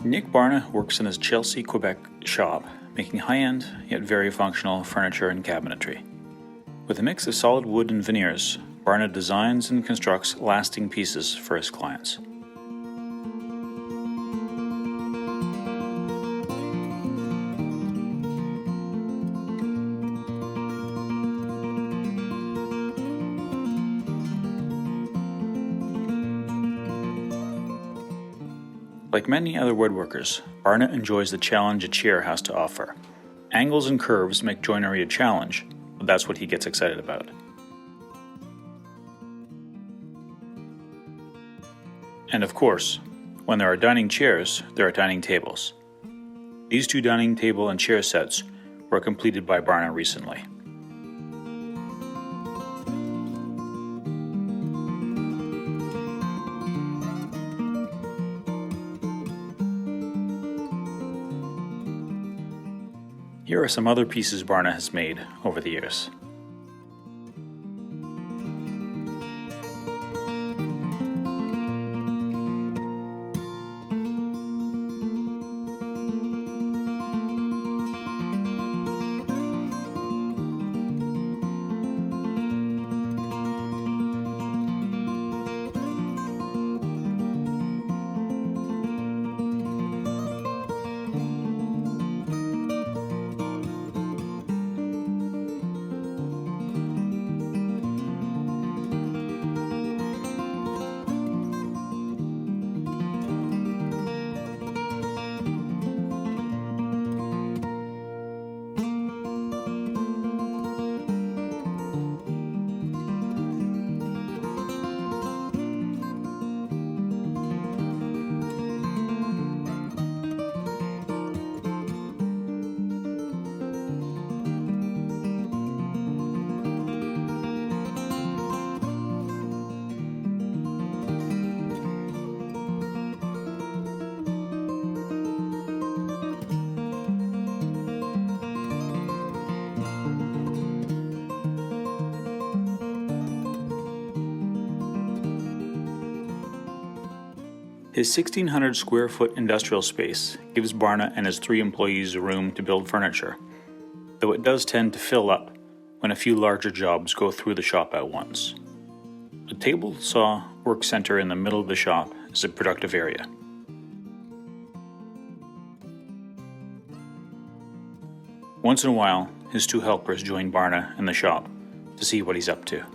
Nick Barna works in his Chelsea, Quebec shop, making high-end yet very functional furniture and cabinetry. With a mix of solid wood and veneers, Barna designs and constructs lasting pieces for his clients. Like many other woodworkers, Barna enjoys the challenge a chair has to offer. Angles and curves make joinery a challenge, but that's what he gets excited about. And of course, when there are dining chairs, there are dining tables. These two dining table and chair sets were completed by Barna recently. Here are some other pieces Barna has made over the years. His 1,600 square foot industrial space gives Barna and his 3 employees room to build furniture, though it does tend to fill up when a few larger jobs go through the shop at once. The table saw work center in the middle of the shop is a productive area. Once in a while, his 2 helpers join Barna in the shop to see what he's up to.